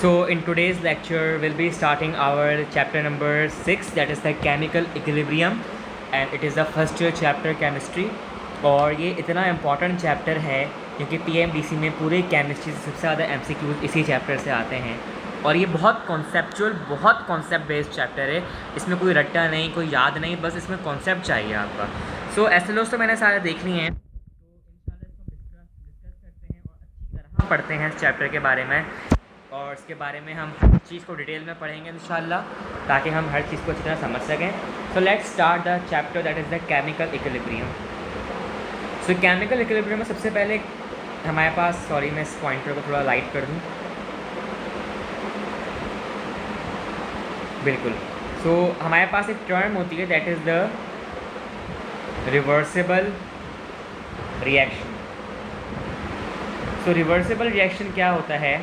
So in today's lecture, we'll be starting our chapter number 6, that is the chemical equilibrium, and it is the first year chapter chemistry. और ये इतना important chapter है क्योंकि PMDC में पूरे chemistry से सबसे ज़्यादा एमसीक्यूज इसी चैप्टर से आते हैं। और ये बहुत कॉन्सेप्चुअल, बहुत कॉन्सेप्ट बेस्ड चैप्टर है। इसमें कोई रट्टा नहीं, कोई याद नहीं, बस इसमें कॉन्सेप्ट चाहिए आपका। सो एसएलओस तो मैंने सारे देख लिए हैं, तो इंशाल्लाह इसको डिस्कस करते हैं और अच्छी तरह पढ़ते हैं इस चैप्टर के बारे में, और इसके बारे में हम हर चीज़ को डिटेल में पढ़ेंगे इंशाल्लाह, ताकि हम हर चीज़ को अच्छी तरह समझ सकें। So let's start the chapter that is the chemical equilibrium. So chemical equilibrium में सबसे पहले हमारे पास, सॉरी मैं इस पॉइंटर को थोड़ा लाइट कर दूँ, बिल्कुल। सो हमारे पास एक टर्म होती है that is the reversible reaction. So reversible reaction क्या होता है?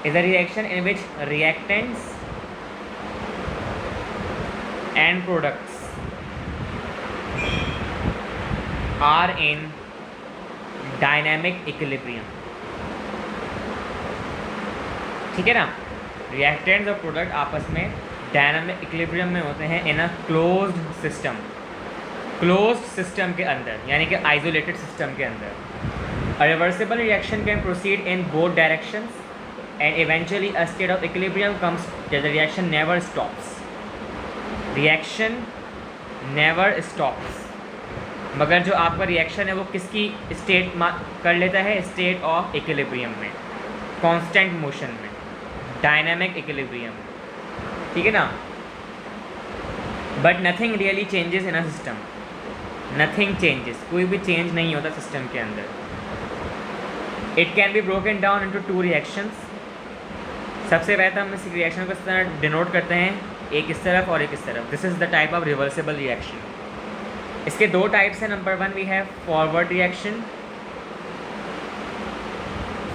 is a reaction in which reactants and products are in dynamic equilibrium। ठीक है ना? reactants और product आपस में dynamic equilibrium में होते हैं इन अ closed system, closed system के अंदर, यानी कि isolated system के अंदर। a reversible reaction can proceed in both directions and eventually a state of equilibrium comes that the reaction never stops। reaction never stops, मगर जो आपका रिएक्शन है वो किसकी स्टेट कर लेता है? स्टेट ऑफ इक्विलिब्रियम में, कांस्टेंट मोशन में, डायनामिक इक्विलिब्रियम में। ठीक है ना? But nothing really changes in a system, nothing changes, कोई भी चेंज नहीं होता सिस्टम के अंदर। It can be broken down into two reactions. सबसे पहले हम इस रिएक्शन को इस तरह डिनोट करते हैं, एक इस तरफ और एक इस तरफ। This is the type of reversible reaction. इसके दो टाइप्स हैं। Number one we have forward reaction.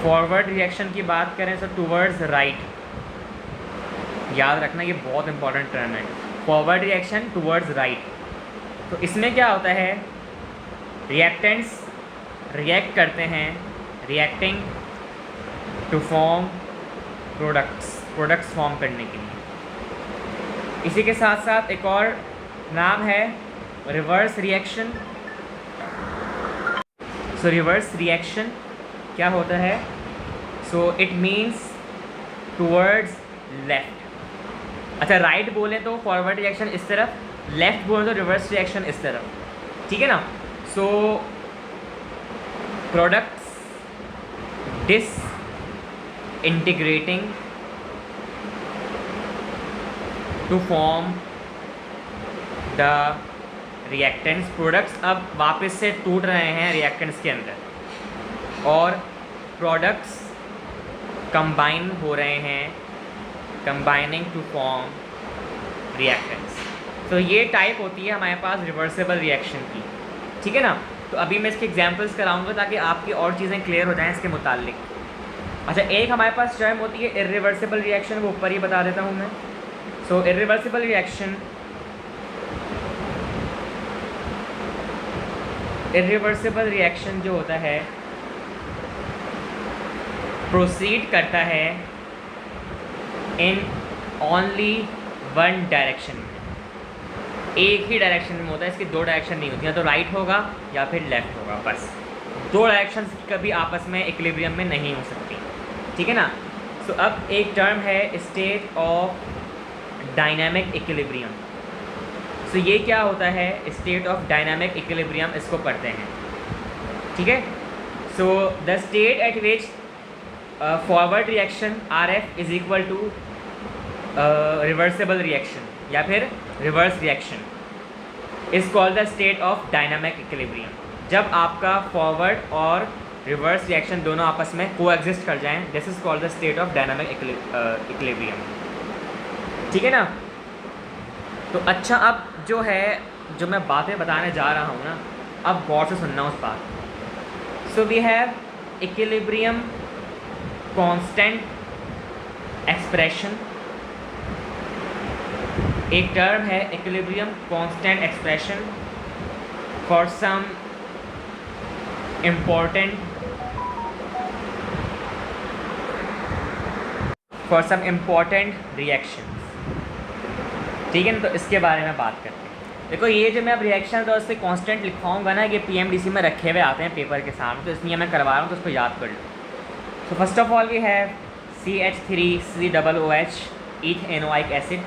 Forward reaction की बात करें तो टूवर्ड्स राइट, याद रखना ये बहुत इंपॉर्टेंट टर्म है, फॉरवर्ड रिएक्शन टूवर्ड्स राइट। तो इसमें क्या होता है? रिएक्टेंट्स रिएक्ट करते हैं, reacting to form products form करने के लिए। इसी के साथ साथ एक और नाम है रिवर्स रिएक्शन। सो रिवर्स रिएक्शन क्या होता है? So it means towards left. अच्छा, राइट बोलें तो फॉरवर्ड रिएक्शन इस तरफ, लेफ्ट बोलें तो रिवर्स रिएक्शन इस तरफ। ठीक है ना? So products disintegrating to form the reactants. Products अब वापस से टूट रहे हैं रिएक्टेंट्स के अंदर, और प्रोडक्ट्स कंबाइन हो रहे हैं, कंबाइनिंग टू फॉर्म रिएक्टेंट्स। तो ये टाइप होती है हमारे पास रिवर्सिबल रिएक्शन की। ठीक है ना? तो अभी मैं इसके एग्जांपल्स कराऊंगा ताकि आपकी और चीज़ें क्लियर हो जाएं इसके मुतालिक। अच्छा, एक हमारे पास टर्म होती है इर्रिवर्सिबल रिएक्शन, वो ऊपर ही बता देता हूँ मैं। सो इर्रिवर्सिबल रिएक्शन, इर्रिवर्सिबल रिएक्शन जो होता है प्रोसीड करता है इन ओनली वन डायरेक्शन में, एक ही डायरेक्शन में होता है। इसकी दो डायरेक्शन नहीं होती, या तो राइट होगा या फिर लेफ्ट होगा, बस दो डायरेक्शन कभी आपस में इक्विलिब्रियम में नहीं हो सकती। ठीक है ना? सो अब एक टर्म है स्टेट ऑफ डायनामिक इक्विलिब्रियम। सो ये क्या होता है? स्टेट ऑफ डायनामिक इक्विलिब्रियम, इसको पढ़ते हैं। ठीक है? So the state at which forward reaction R F is equal to reversible reaction या फिर reverse reaction is called the state of dynamic equilibrium. जब आपका फॉरवर्ड और रिवर्स रिएक्शन दोनों आपस में कोएग्जिस्ट कर जाएं, this is called the state of dynamic equilibrium. ठीक है ना? तो अच्छा, अब जो है, जो मैं बातें बताने जा रहा हूँ ना, अब गौर से सुनना उस बात। So we have equilibrium constant expression. एक टर्म है equilibrium constant expression for some important for some important reaction. ठीक है ना, तो इसके बारे में बात करते हैं। देखो ये जो मैं अब रिएक्शन और उससे कांस्टेंट लिखवाऊंगा ना, ये पीएमडीसी में रखे हुए आते हैं पेपर के सामने, तो इसलिए मैं करवा रहा हूँ, तो उसको याद कर लो। So first of all we have CH3COOH ethanoic acid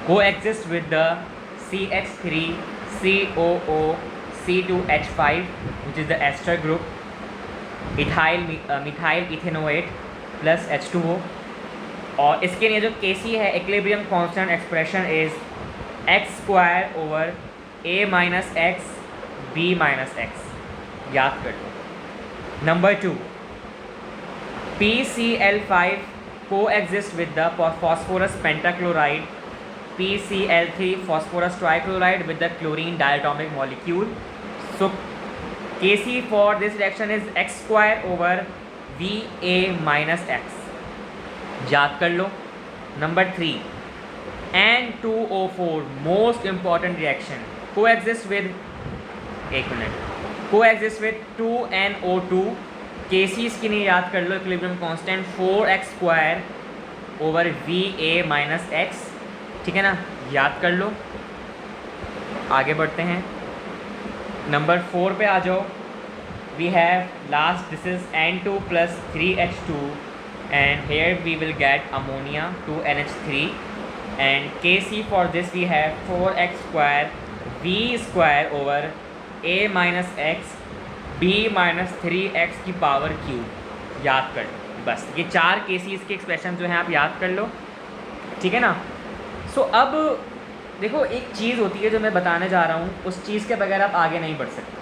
coexist with the CH3COOC2H5 which is the ester group, methyl ethanoate plus H2O। और इसके लिए जो Kc है, equilibrium constant expression is x² / A-x B-x, याद कर लो। Number 2, PCl5 coexist with the phosphorus pentachloride PCl3 phosphorus trichloride with the chlorine diatomic molecule. So Kc for this reaction is x² / Va-x, याद कर लो। Number 3, N2O4 most important reaction coexist with 2NO2। Kc इसकी नहीं याद कर लो, equilibrium constant 4x² / Va-x, ठीक है ना, याद कर लो। आगे बढ़ते हैं, नंबर 4 पे आ जाओ। We have last, this is N2 + 3H2 and here we will get ammonia 2NH3 and Kc for this we have 4x² V² / A-x B-3x की पावर क्यूब, याद कर लो। बस ये 4 केसीज के एक्सप्रेशन जो हैं आप याद कर लो, ठीक है ना। सो अब देखो एक चीज़ होती है जो मैं बताने जा रहा हूँ, उस चीज़ के बगैर आप आगे नहीं बढ़ सकते,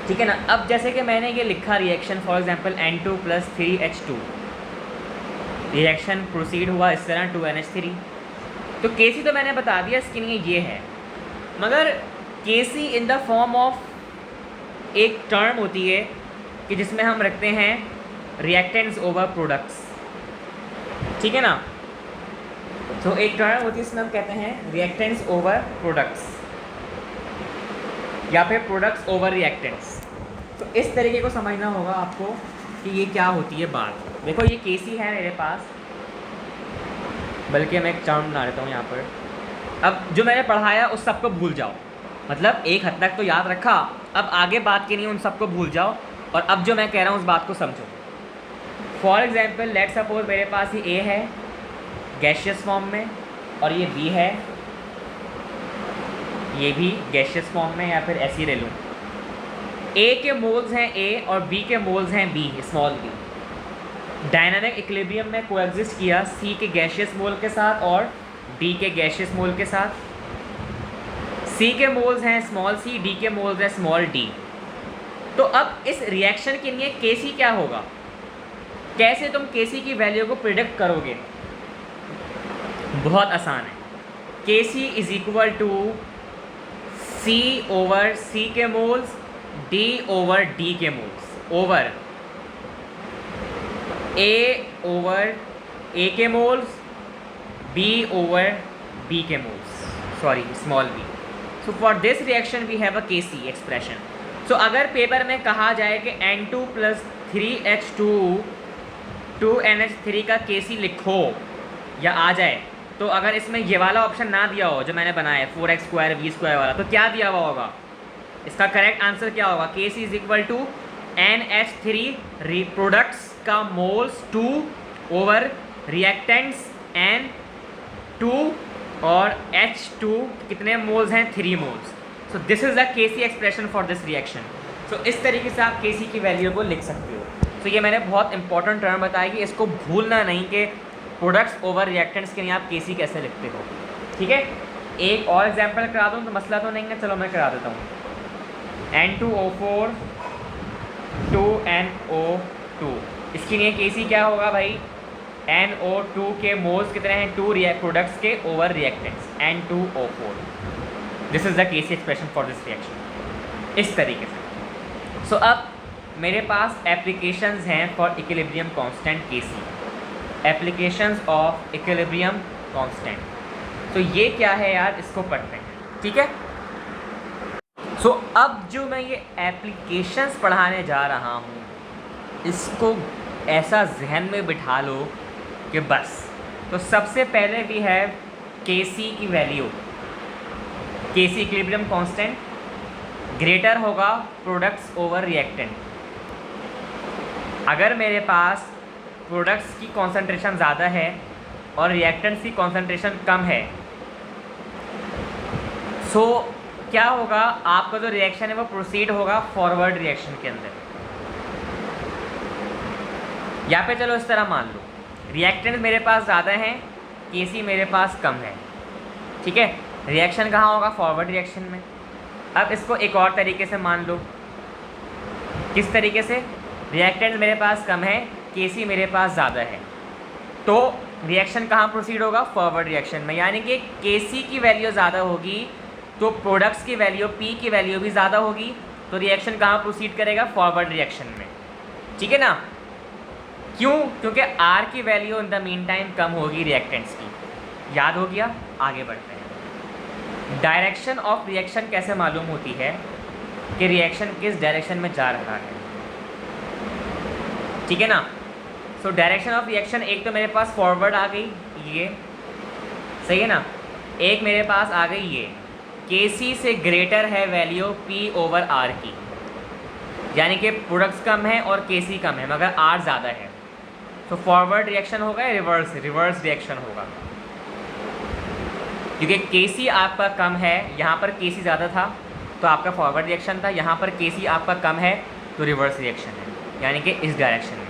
ठीक है ना। अब जैसे कि मैंने ये लिखा reaction, for example N2 + 3H2, reaction proceed हुआ इस तरह 2NH3, तो Kc तो मैंने बता दिया इसके लिए ये है, मगर Kc in the form of एक टर्म होती है कि जिसमें हम रखते हैं रिएक्टेंट्स ओवर प्रोडक्ट्स, ठीक है ना। तो एक टर्म होती है इसमें हम कहते हैं रिएक्टेंट्स ओवर प्रोडक्ट्स या फिर प्रोडक्ट्स ओवर रिएक्टेंट्स। तो इस तरीके को समझना होगा आपको कि ये क्या होती है बात। देखो ये Kc है मेरे पास, बल्कि मैं एक टर्म बना लेता हूँ यहाँ पर। अब जो मैंने पढ़ाया उस सबको भूल जाओ, मतलब एक हद तक तो याद रखा, अब आगे बात के लिए उन सबको भूल जाओ और अब जो मैं कह रहा हूँ उस बात को समझो। फॉर एग्जांपल लेट सपोज मेरे पास ये A है गैशियस फॉर्म में और ये B है, ये भी गैशियस फॉर्म में, या फिर ऐसे ही ले लूँ। A के मोल्स हैं A और B के मोल्स हैं B, small b। Dynamic equilibrium में कोएग्जिस्ट किया C के गैशियस मोल के साथ और D के गैशियस मोल के साथ। C के मोल्स हैं स्मॉल c, D के मोल्स हैं स्मॉल d। तो अब इस रिएक्शन के लिए Kc क्या होगा, कैसे तुम Kc की वैल्यू को प्रिडिक्ट करोगे? बहुत आसान है। Kc = C/C के मोल्स D/D के मोल्स ओवर A/A के मोल्स B/B के moles, sorry small b। So for this reaction we have a Kc expression. सो अगर पेपर में कहा जाए कि N2 + 3H2 2NH3 का Kc लिखो या आ जाए, तो अगर इसमें ये वाला ऑप्शन ना दिया हो जो मैंने बनाया है 4x² V² वाला, तो क्या दिया हुआ होगा? इसका करेक्ट आंसर क्या होगा? Kc = NH3 प्रोडक्ट्स का मोल्स 2 ओवर रिएक्टेंट्स N2 और H2 कितने मोल्स हैं? 3 moles. So this is the Kc expression for this reaction. So इस तरीके से आप Kc की वैल्यू को लिख सकते हो। तो ये मैंने बहुत इंपॉर्टेंट टर्म बताया कि इसको भूलना नहीं कि प्रोडक्ट्स ओवर रिएक्टेंट्स के लिए आप Kc कैसे लिखते हो, ठीक है। एक और एग्जांपल करा दूँ तो मसला तो नहीं है, चलो मैं करा देता हूँ। N2O4 2NO2, इसके लिए Kc क्या होगा भाई? NO2 के मोल्स कितने हैं? 2 प्रोडक्ट्स के over reactants N2O4। This is the Kc expression for this reaction, इस तरीके से। सो अब मेरे पास एप्लीकेशंस हैं for equilibrium constant Kc, applications of equilibrium constant. तो ये क्या है यार, इसको पढ़ते हैं, ठीक है। सो अब जो मैं ये एप्लीकेशंस पढ़ाने जा रहा हूँ, इसको ऐसा जहन में बिठा लो कि बस। तो सबसे पहले वी हैव Kc की value, Kc equilibrium constant greater होगा प्रोडक्ट्स ओवर रिएक्टेंट। अगर मेरे पास प्रोडक्ट्स की कॉन्सेंट्रेशन ज़्यादा है और रिएक्टेंट्स की कॉन्सेंट्रेशन कम है, सो क्या होगा, आपका जो रिएक्शन है वो प्रोसीड होगा फॉरवर्ड रिएक्शन के अंदर। यहाँ पे चलो इस तरह मान लो, रिएक्टेंट मेरे पास ज़्यादा हैं, Kc मेरे पास कम है, ठीक है। रिएक्शन कहाँ होगा, फॉरवर्ड रिएक्शन में। अब इसको एक और तरीके से मान लो, किस तरीके से, रिएक्टेंट मेरे पास कम है, Kc मेरे पास ज़्यादा है, तो रिएक्शन कहाँ प्रोसीड होगा, फॉरवर्ड रिएक्शन में। यानी कि Kc की वैल्यू ज़्यादा होगी तो प्रोडक्ट्स की वैल्यू P की वैल्यू भी ज़्यादा होगी, तो रिएक्शन कहाँ प्रोसीड करेगा, फॉरवर्ड रिएक्शन में, ठीक है ना। क्यों, क्योंकि R की value in the meantime कम होगी रिएक्टेंट्स की। याद हो गया, आगे बढ़ते हैं। डायरेक्शन ऑफ रिएक्शन कैसे मालूम होती है कि रिएक्शन किस डायरेक्शन में जा रहा है, ठीक है ना। सो डायरेक्शन ऑफ रिएक्शन, एक तो मेरे पास फॉरवर्ड आ गई ये, सही है ना, एक मेरे पास आ गई ये, Kc से ग्रेटर है वैल्यू P ओवर R की, यानी कि प्रोडक्ट्स कम है और Kc कम है मगर R ज़्यादा है, तो फॉरवर्ड रिएक्शन होगा या रिवर्स रिएक्शन होगा, क्योंकि Kc आपका कम है, यहाँ पर Kc ज़्यादा था तो आपका फॉरवर्ड रिएक्शन था, यहाँ पर Kc आपका कम है तो रिवर्स रिएक्शन है, यानी कि इस डायरेक्शन में।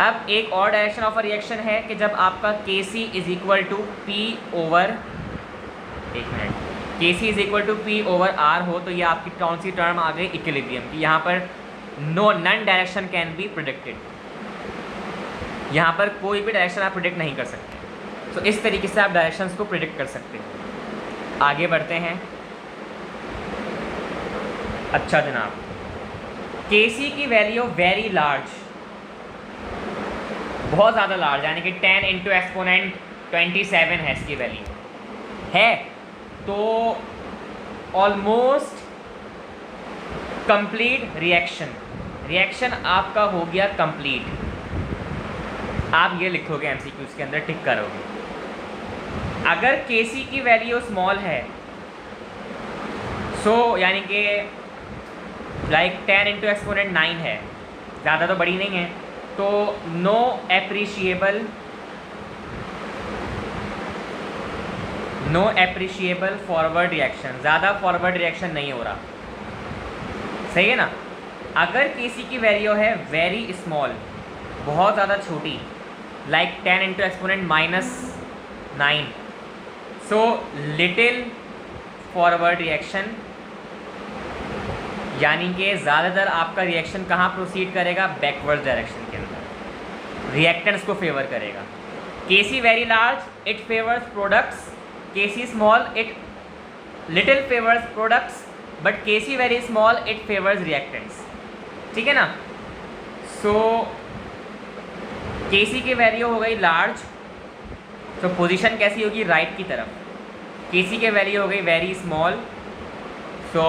अब एक और डायरेक्शन ऑफ अ रिएक्शन है कि जब आपका Kc is equal to P over, एक minute, Kc is equal to P over R हो, तो ये आपकी कौन सी टर्म आ गई, इक्विलिब्रियम की। यहाँ पर none direction can be predicted, यहाँ पर कोई भी डायरेक्शन आप प्रिडिक्ट नहीं कर सकते। तो इस तरीके से आप डायरेक्शंस को प्रिडिक्ट कर सकते हैं। आगे बढ़ते हैं। अच्छा जनाब, Kc की वैल्यू वेरी लार्ज, बहुत ज़्यादा लार्ज, यानी कि 10 इंटू एक्सपोनेंट 27 है इसकी वैल्यू है, तो ऑलमोस्ट कंप्लीट रिएक्शन आपका हो गया कंप्लीट। आप ये लिखोगे एमसीक्यूज़ के अंदर, टिक करोगे। अगर Kc की वैल्यू स्मॉल है, सो यानी कि लाइक 10 इंटू एक्सपोनेंट 9 है, ज़्यादा तो बड़ी नहीं है, तो नो एप्रिशिएबल फॉरवर्ड रिएक्शन, ज़्यादा फॉरवर्ड रिएक्शन नहीं हो रहा, सही है ना। अगर Kc की वैल्यू है वेरी स्मॉल, बहुत ज़्यादा छोटी, like 10 into exponent -9, so little forward reaction, यानी कि ज़्यादातर आपका रिएक्शन कहाँ प्रोसीड करेगा, बैकवर्ड डायरेक्शन के अंदर, रिएक्टेंट्स को फेवर करेगा। Kc very large, it favours products, Kc small, it little favours products, but Kc very small, it favours reactants, ठीक है ना। सो Kc की वैल्यू हो गई लार्ज, तो पोजीशन कैसी होगी, राइट की तरफ। Kc की वैल्यू हो गई वेरी स्मॉल, सो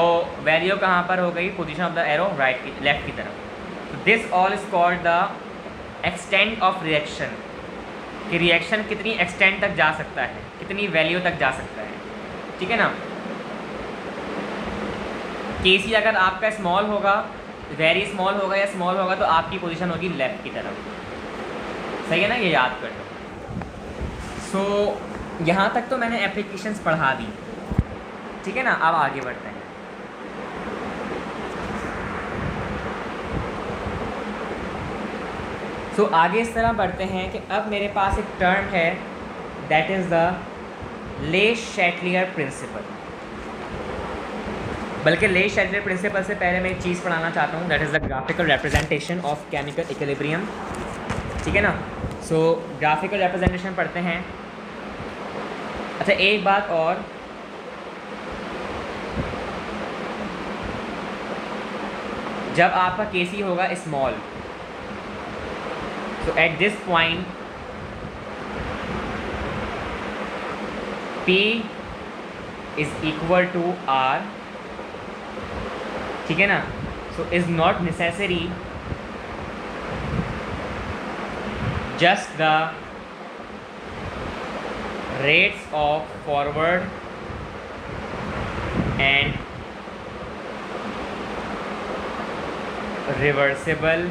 वैल्यू कहाँ पर हो गई, position of the arrow right की, लेफ्ट की तरफ। This all is called the extent of reaction, कि रिएक्शन कितनी एक्सटेंट तक जा सकता है, कितनी वैल्यू तक जा सकता है, ठीक है ना। Kc अगर आपका स्मॉल होगा, वेरी स्मॉल होगा या स्मॉल होगा, तो आपकी पोजीशन होगी लेफ्ट की तरफ, सही है ना, ये याद कर लो। सो यहाँ तक तो मैंने एप्लीकेशंस पढ़ा दी, ठीक है ना। अब आगे बढ़ते हैं। सो आगे इस तरह बढ़ते हैं कि अब मेरे पास एक टर्म है, दैट इज़ द ले शैटलियर प्रिंसिपल। बल्कि ले शैटलियर प्रिंसिपल से पहले मैं एक चीज़ पढ़ाना चाहता हूँ, that is the graphical representation of chemical equilibrium, ठीक है ना। सो ग्राफिकल रिप्रेजेंटेशन पढ़ते हैं। अच्छा एक बात और, जब आपका Kc होगा small, so at this point P is equal to R, ठीक है ना। so is not necessary just the rates of forward and reversible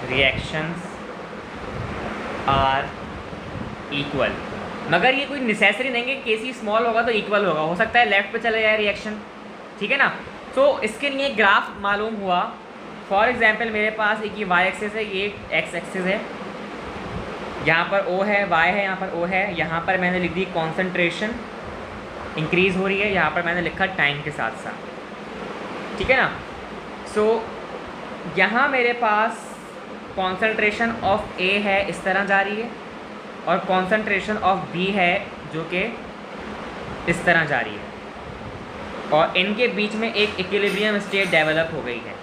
reactions are equal। मगर ये कोई नेसेसरी नहीं है कि केसी स्मॉल होगा तो इक्वल होगा, हो सकता है लेफ्ट पे चले जाए रिएक्शन, ठीक है ना। तो इसके लिए ग्राफ मालूम हुआ। फॉर एग्जांपल मेरे पास एक ये वाई एक्सिस है, ये एक्स एक्सिस है, यहाँ पर ओ है, वाई है, यहाँ पर ओ है, यहाँ पर मैंने लिख दी कॉन्सेंट्रेशन इंक्रीज़ हो रही है, यहाँ पर मैंने लिखा टाइम के साथ साथ, ठीक है ना। सो यहाँ मेरे पास कॉन्सेंट्रेशन ऑफ ए है, इस तरह जा रही है, और कॉन्सेंट्रेशन ऑफ बी है जो कि इस तरह जा रही है, और इनके बीच में एक इक्विलिब्रियम स्टेट डेवलप हो गई है।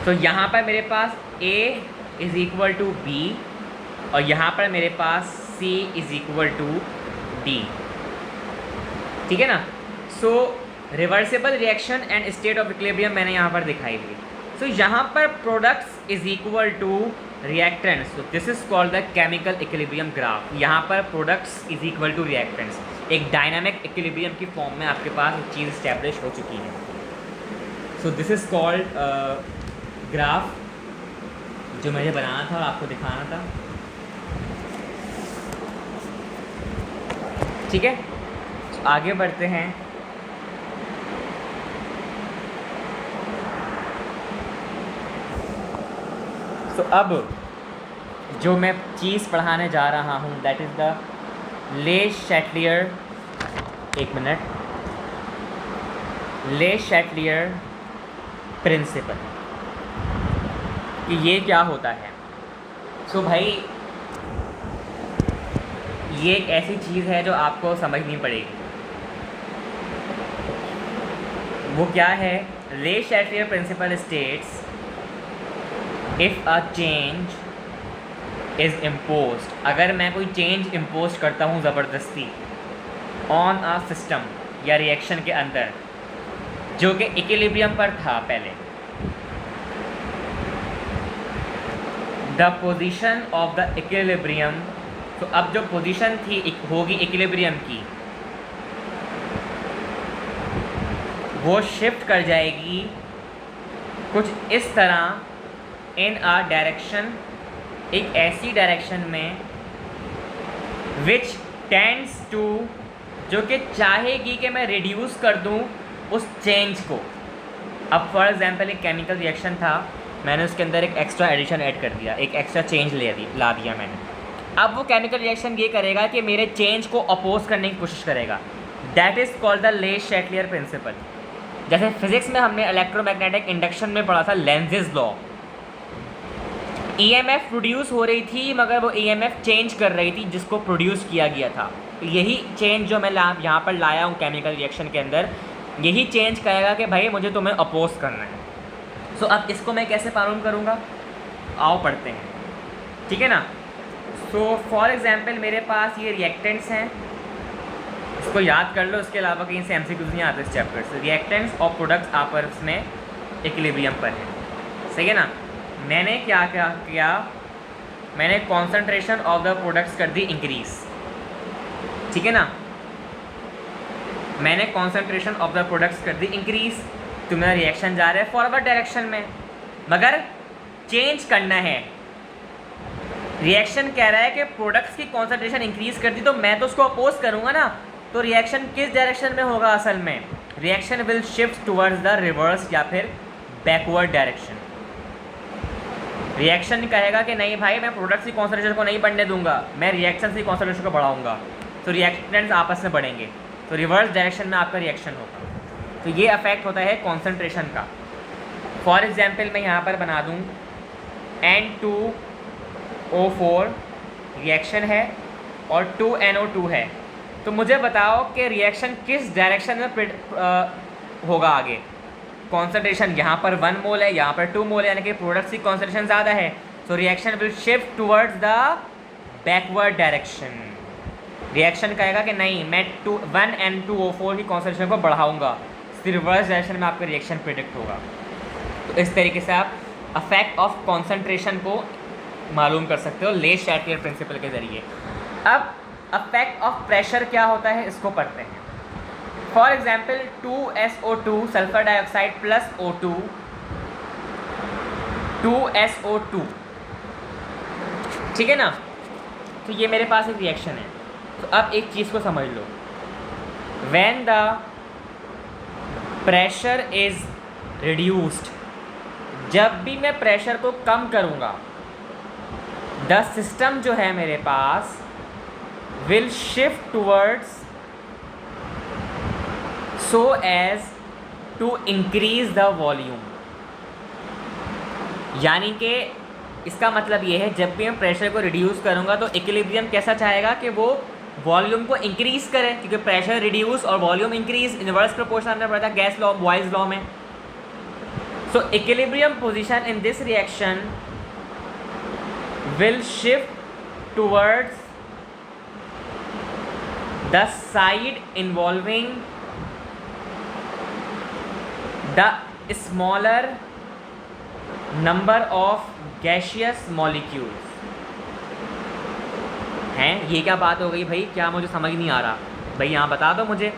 तो यहाँ पर मेरे पास A is equal to B, और यहाँ पर मेरे पास C is equal to D, ठीक है ना। So reversible reaction and state of equilibrium मैंने यहाँ पर दिखाई दी। सो यहाँ पर products is equal to reactants, so this is called the chemical equilibrium graph. यहाँ पर products is equal to reactants, एक डायनामिक इक्विलिब्रियम की फॉर्म में आपके पास एक चीज़ इस्टेब्लिश हो चुकी है। सो दिस इज़ कॉल्ड ग्राफ, जो मुझे बनाना था और आपको दिखाना था, ठीक है। आगे बढ़ते हैं। तो अब जो मैं चीज़ पढ़ाने जा रहा हूँ दैट इज़ द ले शैटलियर, एक मिनट, ले शैटलियर प्रिंसिपल, कि ये क्या होता है। सो भाई ये एक ऐसी चीज़ है जो आपको समझनी पड़ेगी। वो क्या है? Le Chatelier principle states if a change is imposed, अगर मैं कोई चेंज इम्पोज करता हूँ ज़बरदस्ती ऑन अ सिस्टम या रिएक्शन के अंदर जो कि इक्विलिब्रियम पर था पहले, the position of the equilibrium, तो अब जो पोजीशन थी होगी इक्विलिब्रियम की, वो शिफ्ट कर जाएगी कुछ इस तरह इन अ डायरेक्शन, एक ऐसी डायरेक्शन में विच टेंड्स टू, जो कि चाहेगी कि मैं रिड्यूस कर दूं उस चेंज को। अब फॉर एग्जांपल एक केमिकल रिएक्शन था, मैंने उसके अंदर एक एक्स्ट्रा एडिशन ऐड कर दिया, एक एक्स्ट्रा चेंज ला दिया मैंने। अब वो केमिकल रिएक्शन ये करेगा कि मेरे चेंज को अपोज करने की कोशिश करेगा। दैट इज़ कॉल्ड द ले शैटलियर प्रिंसिपल। जैसे फिजिक्स में हमने इलेक्ट्रोमैग्नेटिक इंडक्शन में पढ़ा था लेंजेस लॉ, ईएमएफ प्रोड्यूस हो रही थी मगर वो ईएमएफ चेंज कर रही थी जिसको प्रोड्यूस किया गया था। यही चेंज जो मैं यहाँ पर लाया हूँ केमिकल रिएक्शन के अंदर, यही चेंज कहेगा कि भाई मुझे तुम्हें अपोज करना है। सो अब इसको मैं कैसे मालूम करूँगा? आओ पढ़ते हैं, ठीक है ना। सो फॉर एग्जांपल मेरे पास ये रिएक्टेंट्स हैं, इसको याद कर लो, इसके अलावा कहीं से एमसीक्यूज नहीं आते इस चैप्टर से। रिएक्टेंट्स और प्रोडक्ट्स आपस में इक्विलिब्रियम पर है, सही है ना। मैंने क्या क्या किया, मैंने कॉन्सेंट्रेशन ऑफ द प्रोडक्ट्स कर दी इंक्रीज, ठीक है ना। मैंने कॉन्सेंट्रेशन ऑफ द प्रोडक्ट्स कर दी इंक्रीज, तो मेरा रिएक्शन जा रहा है फॉरवर्ड डायरेक्शन में, मगर चेंज करना है। रिएक्शन कह रहा है कि प्रोडक्ट्स की कॉन्सेंट्रेशन इंक्रीज कर दी, तो मैं तो उसको अपोज करूँगा ना। तो रिएक्शन किस डायरेक्शन में होगा? असल में reaction will shift towards the reverse या फिर बैकवर्ड डायरेक्शन। रिएक्शन कहेगा कि नहीं भाई मैं प्रोडक्ट्स की कॉन्सेंट्रेशन को नहीं बढ़ने दूंगा, मैं रिएक्शन की कॉन्सेंट्रेशन को बढ़ाऊंगा, तो रिएक्टेंट्स आपस में बढ़ेंगे, तो रिवर्स डायरेक्शन में आपका रिएक्शन होगा। तो ये अफेक्ट होता है कॉन्सेंट्रेशन का। फॉर एग्जांपल मैं यहाँ पर बना दूँ N2O4 रिएक्शन है और 2NO2 है, तो मुझे बताओ कि रिएक्शन किस डायरेक्शन में होगा आगे। कॉन्सेंट्रेशन यहाँ पर 1 मोल है, यहाँ पर 2 मोल है, यानी कि प्रोडक्ट्स की कॉन्सेंट्रेशन ज़्यादा है, so reaction will shift towards the backward direction. Reaction कहेगा कि नहीं मैं 1N2O4 की कॉन्सेंट्रेशन को बढ़ाऊंगा, रिवर्स डायरेक्शन में आपका रिएक्शन प्रिडिक्ट होगा। तो इस तरीके से आप अफेक्ट ऑफ कॉन्सेंट्रेशन को मालूम कर सकते हो ले शैटलियर प्रिंसिपल के ज़रिए। अब अफेक्ट ऑफ प्रेशर क्या होता है इसको पढ़ते हैं। For example 2SO2 sulphur dioxide plus O2 2SO2, ठीक है ना। तो ये मेरे पास एक रिएक्शन है। तो अब एक चीज़ को समझ लो, when the pressure is reduced, जब भी मैं प्रेशर को कम करूँगा, द सिस्टम जो है मेरे पास will shift towards so as to increase the volume. यानी कि इसका मतलब ये है, जब भी मैं प्रेशर को रिड्यूस करूँगा तो इक्विलिब्रियम कैसा चाहेगा कि वो वॉल्यूम को इंक्रीज करे, क्योंकि प्रेशर रिड्यूस और वॉल्यूम इंक्रीज इनवर्स प्रोपोर्शन हमने पढ़ा था गैस लॉ, बॉयल्स लॉ में। सो equilibrium position in this reaction will shift towards the side involving the smaller number of gaseous molecules हैं। ये क्या बात हो गई भाई, क्या मुझे समझ नहीं आ रहा भाई, यहाँ बता दो मुझे।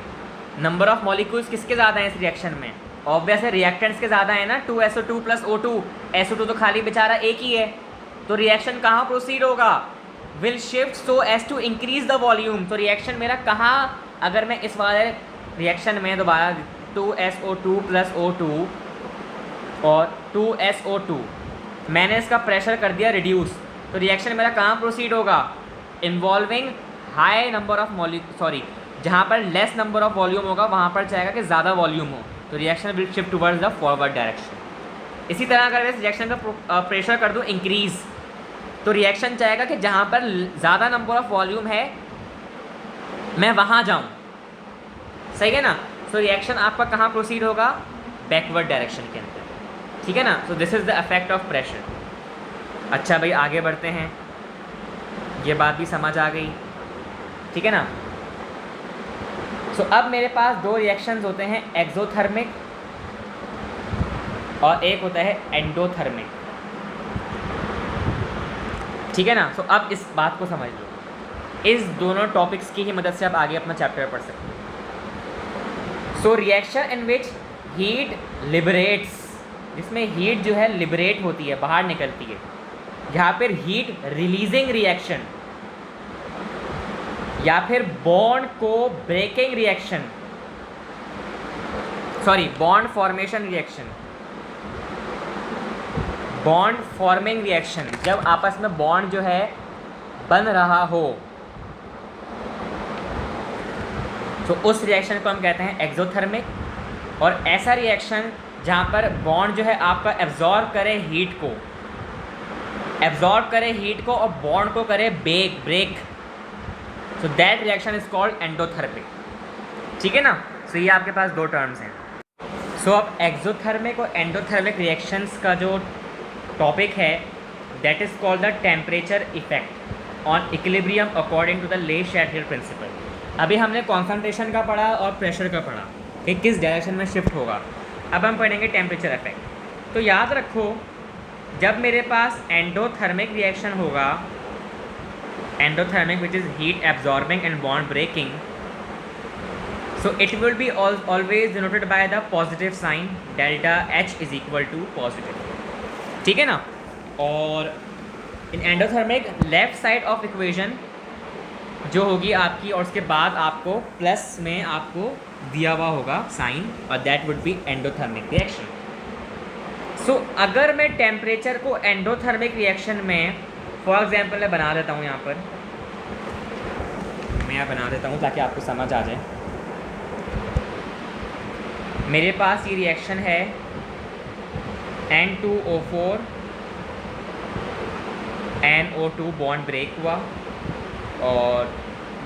नंबर ऑफ मॉलिक्यूल्स किसके ज़्यादा हैं इस रिएक्शन में? ऑब्वियस है रिएक्टेंट्स के ज़्यादा है ना, 2SO2 प्लस O2। SO2 तो खाली बेचारा एक ही है। तो रिएक्शन कहाँ प्रोसीड होगा? Will shift so as to increase the volume. तो रिएक्शन मेरा कहाँ, अगर मैं इस वाले रिएक्शन में दोबारा 2SO2 प्लस O2 और 2SO2 मैंने इसका प्रेशर कर दिया रिड्यूस, तो रिएक्शन मेरा कहाँ प्रोसीड होगा? इन्वॉल्विंग हाई नंबर ऑफ जहाँ पर लेस नंबर ऑफ वॉल्यूम होगा वहाँ पर चाहेगा कि ज़्यादा वॉल्यूम हो, तो reaction will shift towards the forward direction. इसी तरह अगर मैं इस रिएक्शन का प्रेशर कर दूँ इंक्रीज़, तो रिएक्शन चाहेगा कि जहाँ पर ज़्यादा नंबर ऑफ वॉल्यूम है मैं वहाँ जाऊँ, सही है ना। सो रिएक्शन आपका कहाँ प्रोसीड होगा? बैकवर्ड डायरेक्शन के अंदर, ठीक है ना। सो this is the effect of pressure. अच्छा भाई आगे बढ़ते हैं, ये बात भी समझ आ गई, ठीक है ना। सो अब मेरे पास दो रिएक्शंस होते हैं, एक्सोथर्मिक और एक होता है एंडोथर्मिक, ठीक है ना। सो अब इस बात को समझ लो, इस दोनों टॉपिक्स की ही मदद से आप आगे अपना चैप्टर पढ़ सकते हो। So reaction in which heat liberates, जिसमें हीट जो है लिबरेट होती है, बाहर निकलती है, यहाँ पर हीट रिलीजिंग रिएक्शन या फिर बॉन्ड को breaking reaction, bond formation reaction, bond forming reaction, जब आपस में बॉन्ड जो है बन रहा हो, तो उस रिएक्शन को हम कहते हैं एक्सोथर्मिक। और ऐसा रिएक्शन जहाँ पर बॉन्ड जो है आपका एब्जॉर्ब करे हीट को और बॉन्ड को करे break, so that reaction is called endothermic, ठीक है ना। सो ये आपके पास दो टर्म्स हैं। सो अब एक्सोथर्मिक और एंडोथर्मिक रिएक्शंस का जो टॉपिक है that is called the temperature effect on equilibrium according to the Le Chatelier principal. अभी हमने कॉन्सनट्रेशन का पढ़ा और प्रेशर का पढ़ा कि किस डायरेक्शन में शिफ्ट होगा। अब हम पढ़ेंगे टेम्परेचर इफेक्ट। तो याद रखो, जब मेरे पास एंडोथर्मिक रिएक्शन होगा, endothermic which is heat absorbing and bond breaking, so it will be always denoted by the positive sign delta H is equal to positive, ठीक है ना। और in endothermic left side of equation जो होगी आपकी, और उसके बाद आपको प्लस में आपको दिया हुआ होगा साइन, और that would be endothermic reaction. So अगर मैं टेम्परेचर को एंडोथर्मिक रिएक्शन में, फॉर एग्जांपल मैं बना देता हूँ, यहाँ पर मैं बना देता हूँ ताकि आपको समझ आ जाए। मेरे पास ये रिएक्शन है N2O4 NO2 बॉन्ड ब्रेक हुआ और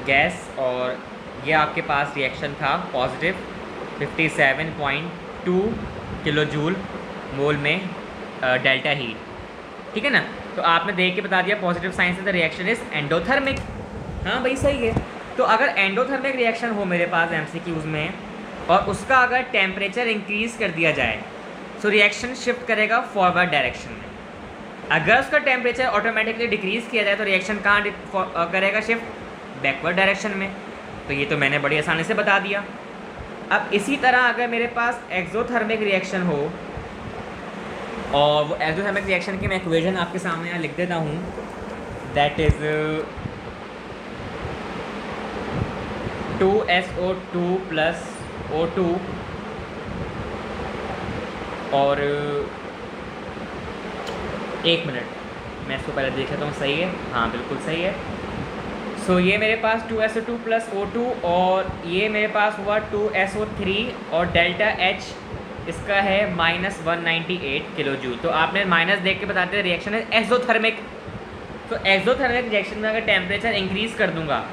गैस, और ये आपके पास रिएक्शन था पॉजिटिव 57.2 किलो जूल मोल में डेल्टा हीट, ठीक है ना। तो आपने देख के बता दिया पॉजिटिव साइन से द रिएक्शन इज एंडोथर्मिक। हाँ भाई सही है। तो अगर एंडोथर्मिक रिएक्शन हो मेरे पास MCQs में, और उसका अगर टेम्परेचर इंक्रीज़ कर दिया जाए, सो रिएक्शन शिफ्ट करेगा फॉरवर्ड डायरेक्शन में। अगर उसका टेम्परेचर ऑटोमेटिकली डिक्रीज़ किया जाए तो रिएक्शन कहाँ करेगा शिफ्ट? बैकवर्ड डायरेक्शन में। तो ये तो मैंने बड़ी आसानी से बता दिया। अब इसी तरह अगर मेरे पास एक्सोथर्मिक रिएक्शन हो, और वो एक्सोथर्मिक रिएक्शन की मैं इक्वेशन आपके सामने यहाँ लिख देता हूँ, that is 2SO2 plus O2 और 1 मिनट मैं इसको पहले देख लेता हूँ, सही है, हाँ बिल्कुल सही है। सो ये मेरे पास 2SO2 प्लस O2 और ये मेरे पास हुआ 2SO3 और डेल्टा H इसका है -198 किलो जूल। तो आपने माइनस देख के बताते हैं रिएक्शन है एक्सोथर्मिक। तो एक्सोथर्मिक रिएक्शन में अगर टेम्परेचर इंक्रीज़ कर दूंगा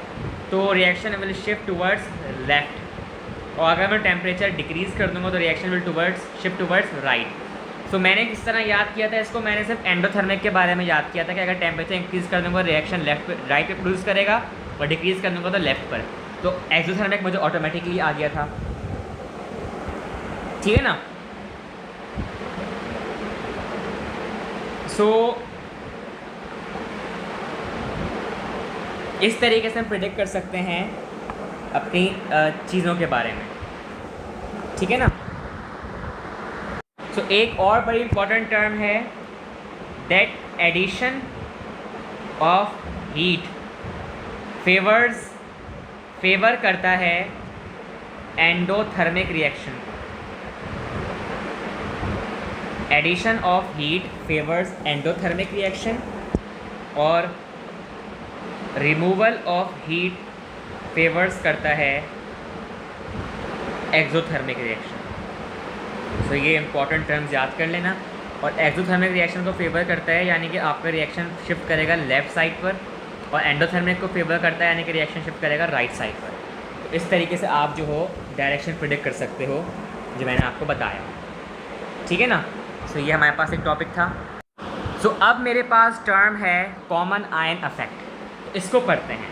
तो reaction will shift towards left, और अगर मैं टेम्परेचर डिक्रीज़ कर दूंगा तो reaction will shift towards right. So मैंने किस तरह याद किया था इसको, मैंने सिर्फ एंडोथर्मिक के बारे में याद किया था कि अगर टेम्परेचर इंक्रीज़ कर दूंगा रिएक्शन लेफ्ट पे राइट पे प्रोड्यूस करेगा, और डिक्रीज़ कर दूंगा तो लेफ्ट पर। तो एक्सोथर्मिक मुझे ऑटोमेटिकली आ गया था, ठीक है ना। सो इस तरीके से हम प्रिडिक्ट कर सकते हैं अपनी चीज़ों के बारे में, ठीक है ना। सो एक और बड़ी इंपॉर्टेंट टर्म है that addition of heat favour करता है endothermic reaction. Addition of heat favours endothermic reaction और रिमूवल ऑफ हीट फेवर्स करता है एक्सोथर्मिक रिएक्शन। सो ये इंपॉर्टेंट टर्म्स याद कर लेना। और एक्सोथर्मिक रिएक्शन को फेवर करता है यानी कि आपका रिएक्शन शिफ्ट करेगा लेफ़्ट साइड पर, और एंडोथर्मिक को फेवर करता है यानी कि रिएक्शन शिफ्ट करेगा राइट साइड पर। तो इस तरीके से आप जो हो डायरेक्शन प्रिडिक्ट कर सकते हो जो मैंने आपको बताया, ठीक है ना। सो ये हमारे पास एक टॉपिक था। सो अब मेरे पास टर्म है कॉमन आयन इफेक्ट, इसको पढ़ते हैं।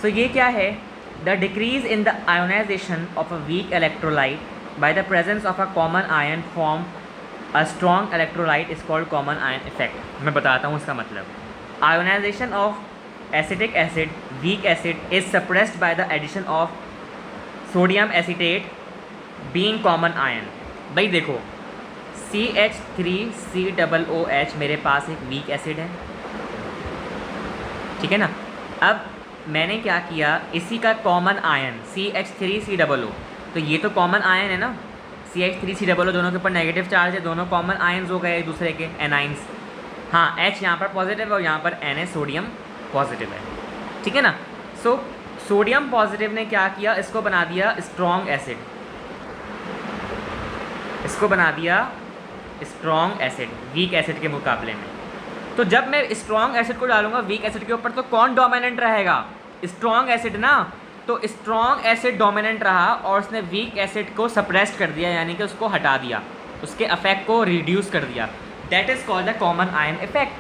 सो ये क्या है, the decrease in the ionization of a weak electrolyte by the presence of a common ion form a strong electrolyte is called common ion effect। मैं बताता हूँ उसका मतलब। Ionization of acetic acid weak acid is suppressed by the addition of sodium acetate being common ion। भाई देखो CH3COOH मेरे पास एक weak acid है, ठीक है ना। अब मैंने क्या किया, इसी का कॉमन आयन CH3COO, तो ये तो कॉमन आयन है ना, CH3COO दोनों के ऊपर नेगेटिव चार्ज है, दोनों कॉमन आयन्स हो गए एक दूसरे के एनाइंस। हाँ H यहाँ पर पॉजिटिव है और यहाँ पर Na सोडियम पॉजिटिव है, ठीक है ना। सो सोडियम पॉजिटिव ने क्या किया, इसको बना दिया स्ट्रॉन्ग एसिड, इसको बना दिया स्ट्रॉन्ग एसिड वीक एसिड के मुकाबले में। तो जब मैं स्ट्रॉन्ग एसिड को डालूंगा वीक एसिड के ऊपर तो कौन डोमिनेंट रहेगा, स्ट्रॉन्ग एसिड ना। तो स्ट्रॉन्ग एसिड डोमिनेंट रहा और उसने वीक एसिड को सप्रेस कर दिया, यानी कि उसको हटा दिया, उसके इफेक्ट को रिड्यूस कर दिया। That is called the common ion effect.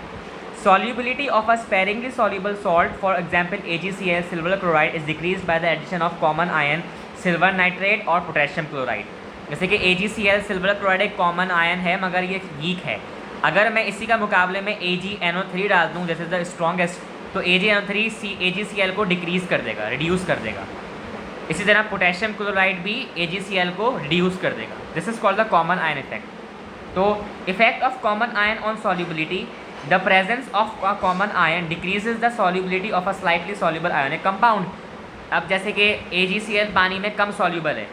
Solubility of a sparingly soluble salt for example AgCl silver chloride is decrease by the addition of common ion silver nitrate और पोटेशियम क्लोराइड। जैसे कि AgCl silver chloride एक common ion है मगर ये week है। अगर मैं इसी का मुकाबले में AgNO3 डाल दूँ जैसे द स्ट्रॉन्गेस्ट, तो AgNO3 AgCl को डिक्रीज़ कर देगा, रिड्यूस कर देगा। इसी तरह पोटेशियम क्लोराइड भी AgCl को रिड्यूस कर देगा। This is called the common ion effect. तो effect of common ion on solubility, the presence of a common ion decreases the solubility of a slightly soluble ionic compound. अब जैसे कि AgCl पानी में कम soluble है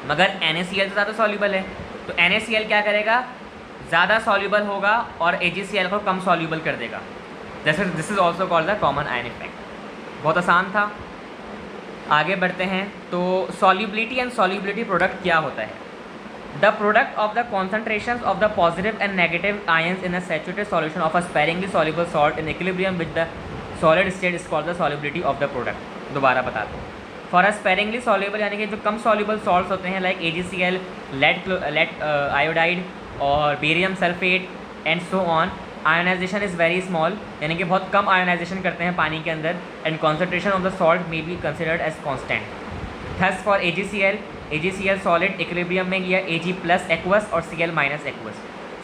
मगर NaCl तो ज़्यादा सॉल्युबल है, तो NaCl क्या करेगा, ज़्यादा सॉल्युबल होगा और AgCl को कम सॉल्युबल कर देगा। This is also called the common ion effect. बहुत आसान था, आगे बढ़ते हैं। तो सॉल्युबिलिटी एंड सॉल्युबिलिटी प्रोडक्ट क्या होता है, the product of the concentration of the positive and negative ions in a saturated solution of a sparingly soluble salt in equilibrium with the solid state is called the solubility of the product. दोबारा बताते हैं, for a sparingly soluble यानी कि जो कम soluble salts होते हैं like AgCl, lead iodide और barium sulphate and so on, ionization is very small यानी कि बहुत कम आयोनाइजेशन करते हैं पानी के अंदर, and concentration of the salt may be considered as constant. Thus for AgCl solid equilibrium में गया Ag प्लस एक्वस और Cl minus aqueous.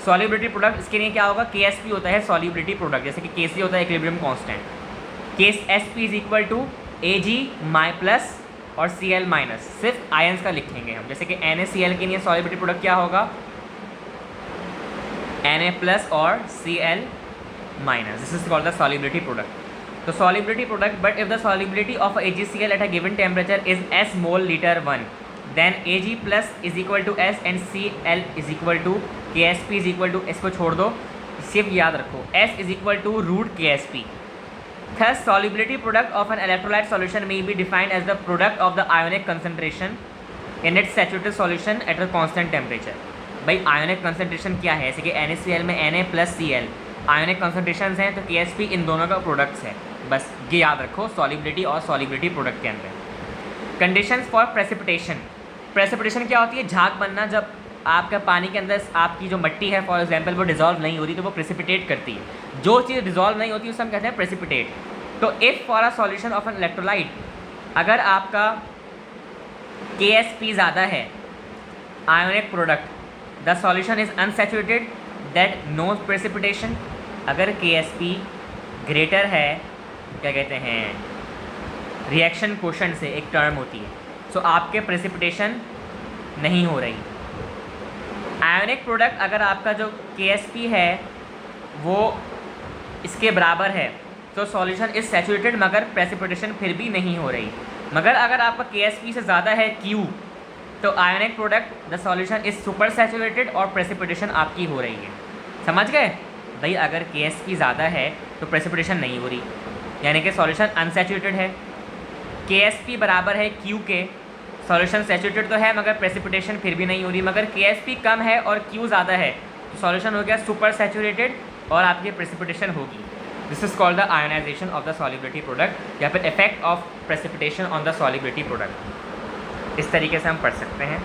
Solubility product इसके लिए क्या होगा, KSP होता है सॉल्युबिलिटी प्रोडक्ट, जैसे कि Kc होता है इक्विलिब्रियम कांस्टेंट, केस Sp is equal to Ag माइ प्लस और Cl माइनस, सिर्फ आयंस का लिखेंगे हम, जैसे कि NaCl के लिए सॉलिबिलिटी प्रोडक्ट क्या होगा, Na प्लस और Cl minus, this is called the solubility product. तो solubility product, but if the solubility of AgCl at a given temperature is S mole litre 1, then Ag plus is equal to S and Cl is equal to Ksp is equal to, इसको छोड़ दो, सिर्फ याद रखो S is equal to root Ksp। Thus, solubility product of an electrolyte solution may be defined as the product of the ionic concentration in its saturated solution at a constant temperature। भाई ionic concentration क्या है, जैसे कि NaCl में Na plus Cl ionic concentration हैं, तो Ksp इन दोनों का प्रोडक्ट्स है, बस ये याद रखो सॉलिबिलिटी और सॉलिबिलिटी प्रोडक्ट के अंदर। कंडीशंस फॉर प्रेसिपिटेशन, प्रेसिपिटेशन क्या होती है, झाग बनना, जब आपका पानी के अंदर आपकी जो मट्टी है फॉर एग्जांपल वो डिज़ोल्व नहीं हो रही तो वो प्रेसिपिटेट करती है, जो चीज़ डिज़ोल्व नहीं होती उसे हम कहते हैं प्रेसिपिटेट। तो if for a solution of an electrolyte, अगर आपका Ksp ज़्यादा है ionic product, the solution is unsaturated that no precipitation. अगर Ksp ग्रेटर है, क्या कहते हैं, रिएक्शन कोशेंट से एक टर्म होती है, सो आपके प्रेसिपिटेशन नहीं हो रही। आयोनिक प्रोडक्ट अगर आपका जो Ksp है वो इसके बराबर है तो सॉल्यूशन इज सैचुरेटेड, मगर प्रेसिपिटेशन फिर भी नहीं हो रही। मगर अगर आपका Ksp से ज़्यादा है Q, तो ionic product the solution is super saturated और प्रेसिपिटेशन आपकी हो रही है। समझ गए भाई, अगर Ksp ज़्यादा है तो प्रेसिपिटेशन नहीं हो रही, यानी कि सॉल्यूशन अनसैचुरेटेड है। Ksp बराबर है Q के, सॉल्यूशन सैचुरेटेड तो है मगर प्रेसिपिटेशन फिर भी नहीं हो रही। मगर Ksp कम है और Q ज़्यादा है तो सॉल्यूशन हो गया सुपर सैचुरेटेड और आपकी प्रेसिपिटेशन होगी। This is called the ionization of the solubility product या फिर effect of precipitation on the solubility product. इस तरीके से हम पढ़ सकते हैं।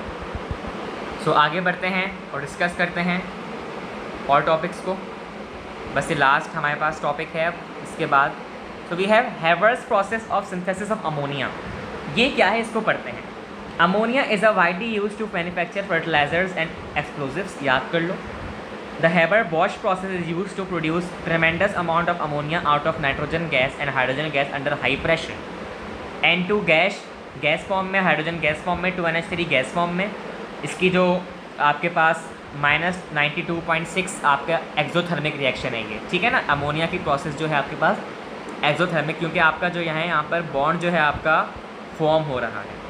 सो आगे बढ़ते हैं और डिस्कस करते हैं और टॉपिक्स को। बस ये लास्ट हमारे पास टॉपिक है अब इसके बाद। So we have Haber's process of synthesis of ammonia. ये क्या है, इसको पढ़ते हैं। Ammonia is a widely use to manufacture fertilisers and explosives, याद कर लो। The Haber-Bosch process is used to produce tremendous amount of ammonia out of nitrogen gas and hydrogen gas under high pressure। N2 gas form में, hydrogen gas form में, 2NH3 gas form में। इसकी जो आपके पास -92.6 आपका एक्सोथर्मिक रिएक्शन है ये, ठीक है ना। अमोनिया की प्रोसेस जो है आपके पास एक्सोथर्मिक, क्योंकि आपका जो यहाँ पर बॉन्ड जो है आपका फॉर्म हो रहा है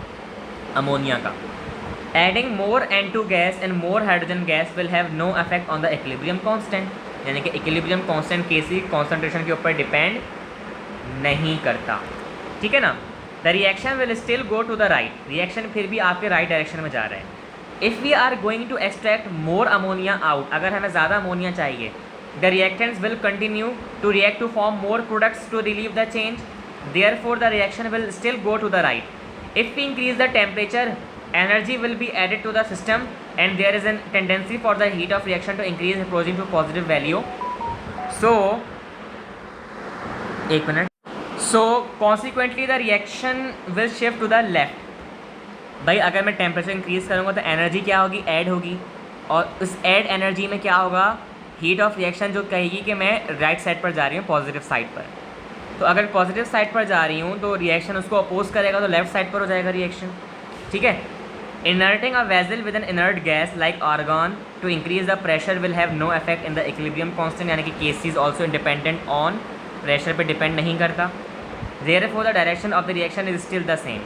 अमोनिया का। Adding more N2 gas and more hydrogen gas will have no effect on the equilibrium constant, यानी कि equilibrium constant Kc concentration के ऊपर डिपेंड नहीं करता, ठीक है ना। The reaction will still go to the right, reaction फिर भी आपके राइट डायरेक्शन में जा रहे हैं। If we are going to extract more ammonia out, अगर हमें ज़्यादा अमोनिया चाहिए, the reactants will continue to react to form more products to relieve the change, therefore the reaction will still go to the right. If we increase the temperature, energy will be added to the system and there is a tendency for the heat of reaction to increase approaching to positive value. So एक minute, so consequently the reaction will shift to the left। भाई अगर मैं temperature increase करूँगा तो energy क्या होगी, add होगी, और उस ऐड एनर्जी में क्या होगा, हीट ऑफ रिएक्शन जो कहेगी कि मैं राइट साइड पर जा रही हूँ, पॉजिटिव साइड पर। तो अगर पॉजिटिव साइड पर जा रही हूँ तो रिएक्शन उसको अपोज करेगा, तो लेफ्ट साइड पर हो जाएगा रिएक्शन, ठीक है। Inerting a vessel with an inert gas like argon to increase the pressure will have no effect in the equilibrium constant, यानी कि Kc is also independent on pressure पे डिपेंड नहीं करता। Therefore the direction of the reaction is still the same।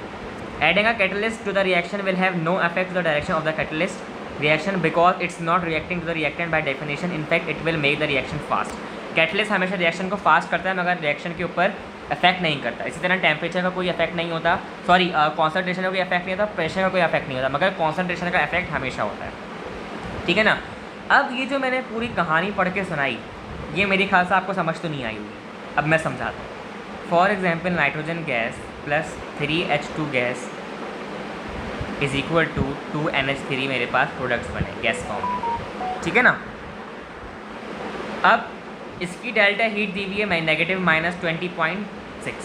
Adding a catalyst to the reaction will have no effect to the direction of the catalyst reaction because it's not reacting to the reactant by definition, in fact it will make the reaction fast। Catalyst हमेशा reaction को fast करता है मगर reaction के ऊपर effect नहीं करता। इसी तरह टेम्परेचर का कोई इफेक्ट नहीं होता, सॉरी कॉन्सनट्रेशन का कोई इफेक्ट नहीं होता, प्रेशर का कोई इफेक्ट नहीं होता, मगर कॉन्सनट्रेशन का इफेक्ट हमेशा होता है, ठीक है ना। अब ये जो मैंने पूरी कहानी पढ़ के सुनाई, ये मेरे ख्याल से आपको समझ तो नहीं आई होगी। अब मैं समझाता हूँ। For example nitrogen gas plus 3H2 gas is equal to 2NH3 मेरे पास प्रोडक्ट्स बने गैस फॉर्म में, ठीक है ना। अब इसकी डेल्टा हीट दी हुई है नेगेटिव -20.6,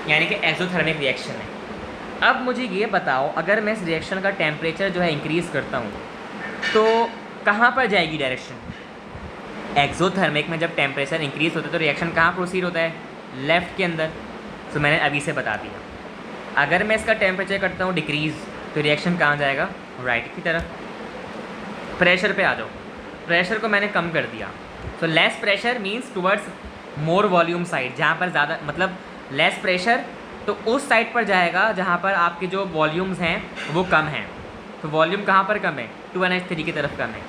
यानी कि एक्सोथर्मिक रिएक्शन है। अब मुझे ये बताओ, अगर मैं इस रिएक्शन का टेम्परेचर जो है इंक्रीज़ करता हूँ तो कहाँ पर जाएगी डायरेक्शन। एक्सोथर्मिक में जब टेम्परेचर इंक्रीज़ होता है तो रिएक्शन कहाँ प्रोसीड होता है, लेफ़्ट के अंदर। सो मैंने अभी से बता दिया। अगर मैं इसका टेम्परेचर करता हूँ डिक्रीज़, तो रिएक्शन कहाँ जाएगा, राइट की तरफ। प्रेशर पे आ जाओ, प्रेशर को मैंने कम कर दिया, so less pressure means towards more volume side, जहाँ पर ज़्यादा मतलब लेस प्रेशर तो उस साइड पर जाएगा जहाँ पर आपके जो वॉल्यूम्स हैं वो कम हैं। तो वॉल्यूम कहाँ पर कम है, 2NH3 की तरफ कम है,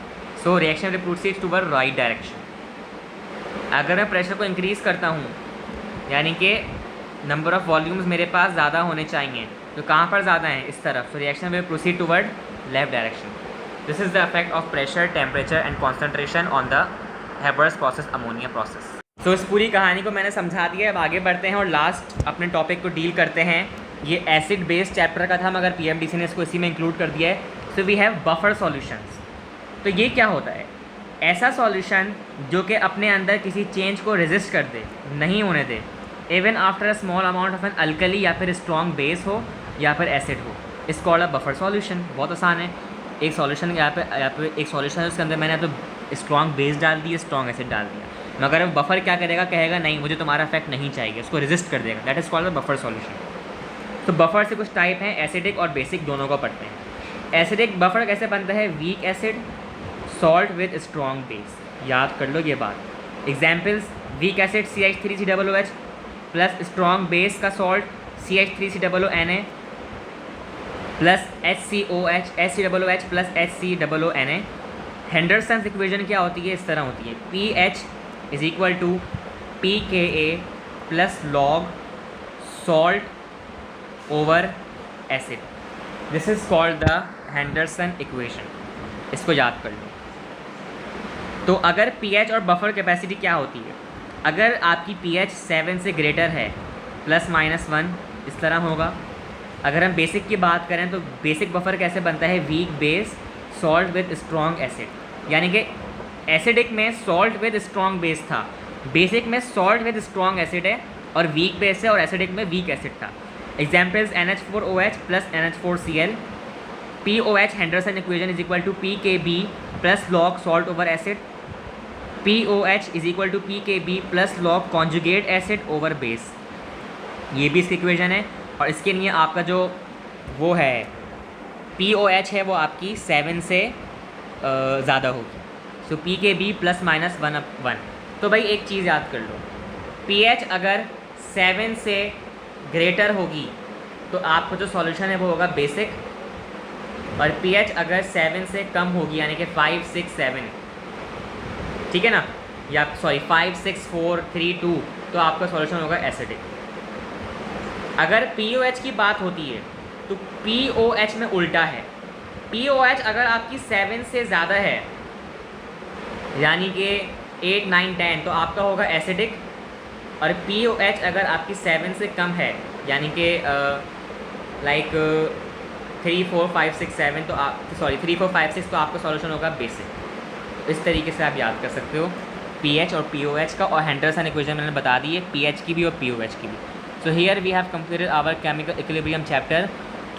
so reaction will proceed toward right direction. अगर मैं प्रेशर को इंक्रीज़ करता हूँ, यानी कि नंबर ऑफ़ वॉल्यूम्स मेरे पास ज़्यादा होने चाहिए, तो कहाँ पर ज़्यादा हैं, इस तरफ, so reaction will proceed toward left direction. This is the effect of pressure, temperature and concentration on the Haber's process, ammonia process. तो इस पूरी कहानी को मैंने समझा दिया। अब आगे बढ़ते हैं और लास्ट अपने टॉपिक को डील करते हैं। ये एसिड बेस्ड चैप्टर का था, मगर PMDC ने इसको इसी में इंक्लूड कर दिया है। So we have buffer solutions. तो ये क्या होता है, ऐसा सॉल्यूशन जो कि अपने अंदर किसी चेंज को रेजिस्ट कर दे, नहीं होने दे, even after a small amount of an alkali, या फिर स्ट्रॉन्ग बेस हो या फिर एसिड हो, इस कॉल्ड अ बफर सॉल्यूशन। बहुत आसान है, एक सॉल्यूशन यहाँ पे एक सॉल्यूशन है, उसके अंदर मैंने तो स्ट्रॉन्ग बेस डाल दी, स्ट्रॉन्ग एसिड डाल दिया, मगर अब बफर क्या करेगा, कहेगा नहीं मुझे तुम्हारा इफेक्ट नहीं चाहिए, उसको रेजिस्ट कर देगा। That is called the buffer solution. तो बफर से कुछ टाइप हैं, एसिडिक और बेसिक, दोनों को पढ़ते हैं। एसिडिक बफर कैसे बनता है, weak acid salt with strong base, याद कर लो ये बात। Examples, weak acid CH3COOH plus strong base का salt CH3COONA plus HCOOH plus HCOONA। Henderson's equation क्या होती है, इस तरह होती है, pH is equal to pKa plus log salt over acid. This is called the Henderson equation, इसको याद कर लो। तो अगर pH और बफर कैपेसिटी क्या होती है, अगर आपकी pH 7 से ग्रेटर है, ±1 इस तरह होगा। अगर हम बेसिक की बात करें तो बेसिक बफर कैसे बनता है, weak base salt with strong acid, यानी कि एसिडिक में सॉल्ट विद स्ट्रॉन्ग बेस था, बेसिक में सॉल्ट विद स्ट्रॉन्ग एसिड है, और वीक बेस है, और एसिडिक में वीक एसिड था। Examples, NH4OH plus NH4Cl, POH Henderson equation is equal to PKB plus log salt over acid, POH is equal to PKB plus log conjugate acid over base, ये भी इसकी equation है। और इसके लिए आपका जो वो है POH है वो आपकी 7 से ज़्यादा होगी, सो PKB प्लस माइनस 1/1। तो भाई एक चीज़ याद कर लो, pH अगर 7 से ग्रेटर होगी तो आपका जो सॉल्यूशन है वो होगा बेसिक, और pH अगर 7 से कम होगी, यानी कि 5, 6, 7, ठीक है ना, या सॉरी 5, 6, 4, 3, 2, तो आपका सॉल्यूशन होगा एसिडिक। अगर POH की बात होती है तो POH में उल्टा है, POH अगर आपकी 7 से ज़्यादा है, यानी कि 8, 9, 10, तो आपका होगा एसिडिक, और POH अगर आपकी 7 से कम है, यानी कि लाइक 3, 4, 5, 6, 7, तो आप 3, 4, 5, 6, तो आपका सॉल्यूशन होगा बेसिक। इस तरीके से आप याद कर सकते हो pH और POH का, और हेंडरसन इक्वेशन मैंने बता दी है pH की भी और POH की भी। So here we have completed our chemical equilibrium chapter.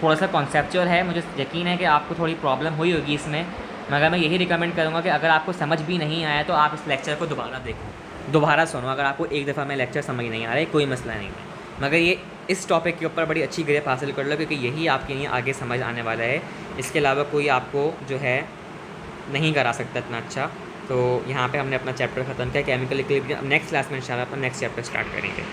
थोड़ा सा कॉन्सेप्चुअल है, मुझे यकीन है कि आपको थोड़ी प्रॉब्लम हुई होगी इसमें, मगर मैं यही रिकमेंड करूँगा कि अगर आपको समझ भी नहीं आया तो आप इस लेक्चर को दोबारा देखो, दोबारा सुनो। अगर आपको एक दफ़ा में लेक्चर समझ नहीं आ रहा है, कोई मसला नहीं है, मगर ये इस टॉपिक के ऊपर बड़ी अच्छी ग्रेप हासिल कर लो, क्योंकि यही आपके लिए आगे समझ आने वाला है। इसके अलावा कोई आपको जो है नहीं करा सकता इतना अच्छा। तो यहाँ पे हमने अपना चैप्टर ख़त्म किया केमिकल इक्विलिब्रियम। नेक्स्ट क्लास में इंशाल्लाह अपना नेक्स्ट चैप्टर स्टार्ट करेंगे।